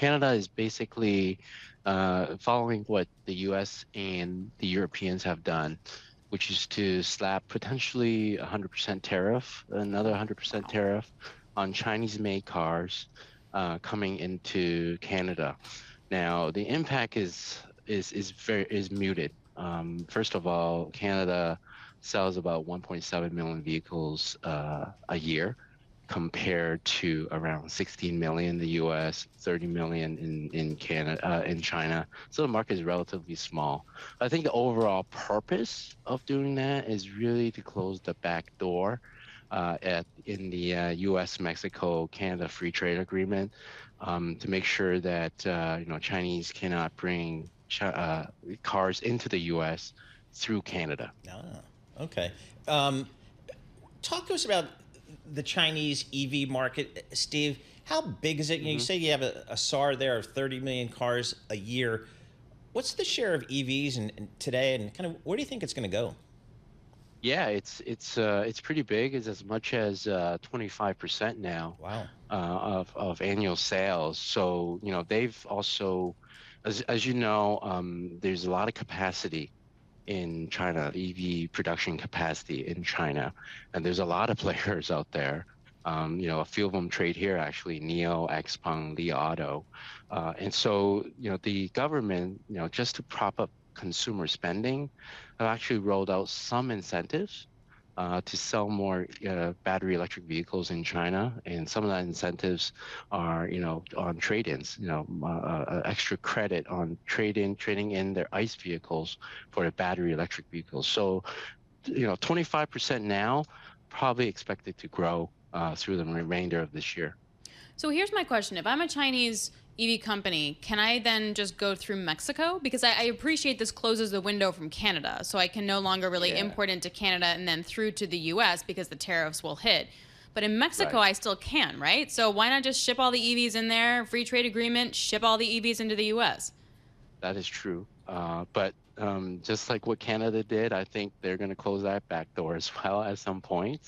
Canada is basically following what the U.S. and the Europeans have done, which is to slap potentially 100% tariff, another 100% tariff on Chinese-made cars coming into Canada. Now, the impact is muted. First of all, Canada sells about 1.7 million vehicles a year, compared to around 16 million in the US, 30 million in Canada, in China. So the market is relatively small. I think the overall purpose of doing that is really to close the back door in the US, Mexico, Canada free trade agreement, to make sure that Chinese cannot bring cars into the US through Canada. Ah, okay. Um, Talk to us about the Chinese EV market, Steve. How big is it? You Mhm. say you have a SAR there of 30 million cars a year. What's the share of EVs today, and kind of where do you think it's going to go? Yeah, it's pretty big. It's as much as 25% now Wow. of annual sales. So, they've also, as you know, there's a lot of capacity in China, EV production capacity in China, and there's a lot of players out there. A few of them trade here actually, NIO, XPeng, Li Auto, and so the government, just to prop up consumer spending, have actually rolled out some incentives to sell more battery electric vehicles in China, and some of that incentives are, on trade-ins, extra credit on trading in their ICE vehicles for the battery electric vehicles. So, 25% now, probably expected to grow through the remainder of this year. So here's my question. If I'm a Chinese EV company, can I then just go through Mexico? Because I appreciate this closes the window from Canada, so I can no longer really Yeah, import into Canada and then through to the US because the tariffs will hit. But in Mexico, right. I still can, right? So why not just ship all the EVs in there, free trade agreement, ship all the EVs into the US? That is true. But just like what Canada did, I think they're going to close that back door as well at some point.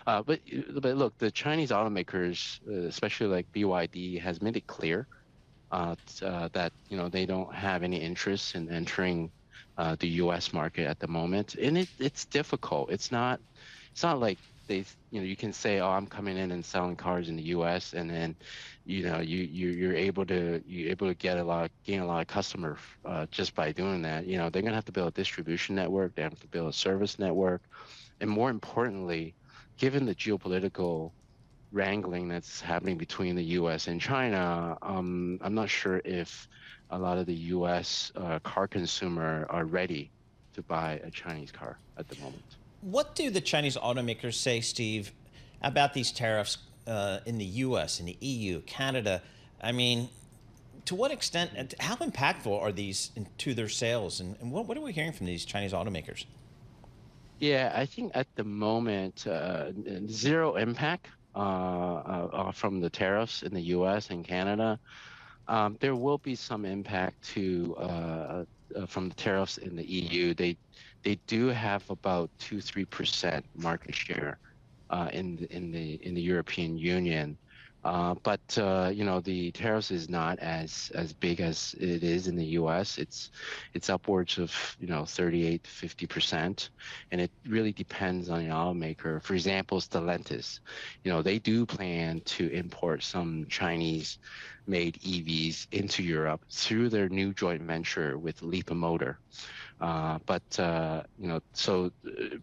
But look, the Chinese automakers, especially like BYD, has made it clear that they don't have any interest in entering the U.S. market at the moment, and it's difficult. It's not like you can say, oh, I'm coming in and selling cars in the US, and then you're able to gain a lot of customer just by doing that. They're gonna have to build a distribution network, they have to build a service network, and more importantly, given the geopolitical wrangling that's happening between the US and China, I'm not sure if a lot of the US car consumer are ready to buy a Chinese car at the moment. What do the Chinese automakers say, Steve, about these tariffs in the U.S., in the EU, Canada? I mean, to what extent, and how impactful are these to their sales? And what are we hearing from these Chinese automakers? Yeah, I think at the moment, zero impact from the tariffs in the US and Canada. There will be some impact from the tariffs in the EU. They do have about 2-3% market share in the European Union. But the tariffs is not as big as it is in the U.S. It's upwards of 38 to 50%, and it really depends on the automaker. For example, Stellantis, they do plan to import some Chinese-made EVs into Europe through their new joint venture with Leapmotor.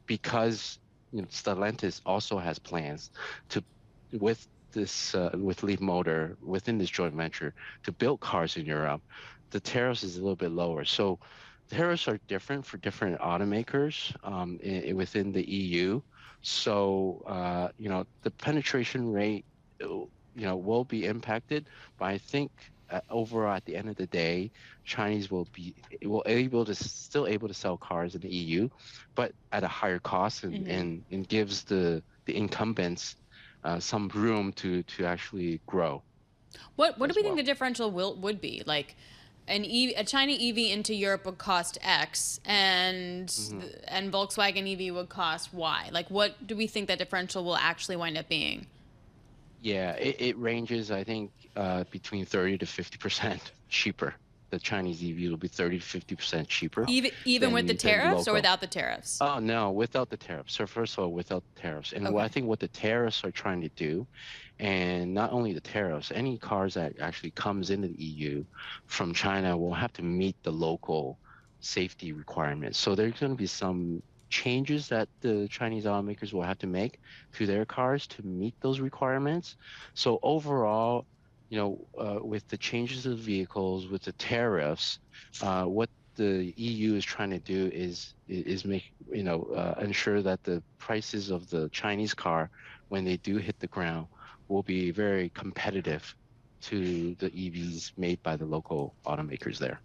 Because Stellantis also has plans to with with Leapmotor within this joint venture to build cars in Europe, the tariffs is a little bit lower. So tariffs are different for different automakers within the EU. So the penetration rate will be impacted, but I think overall at the end of the day, Chinese will still able to sell cars in the EU, but at a higher cost, and gives the incumbents some room to actually grow What do as we think the well. differential would be? Like a China EV into Europe would cost X, and hmm Volkswagen EV would cost Y. Like, what do we think that differential will actually wind up being? Yeah, it ranges, I think, between 30 to 50% cheaper. The Chinese EV will be 30 to 50% cheaper Even with the than tariffs or local. without the tariffs? Oh no, without the tariffs. So first of all, without the tariffs, and what I Okay. think what the tariffs are trying to do, and not only the tariffs, any cars that actually comes into the EU from China will have to meet the local safety requirements. So there's going to be some changes that the Chinese automakers will have to make to their cars to meet those requirements. So overall, with the changes of the vehicles, with the tariffs, what the EU is trying to do is make ensure that the prices of the Chinese car when they do hit the ground will be very competitive to the EVs made by the local automakers there.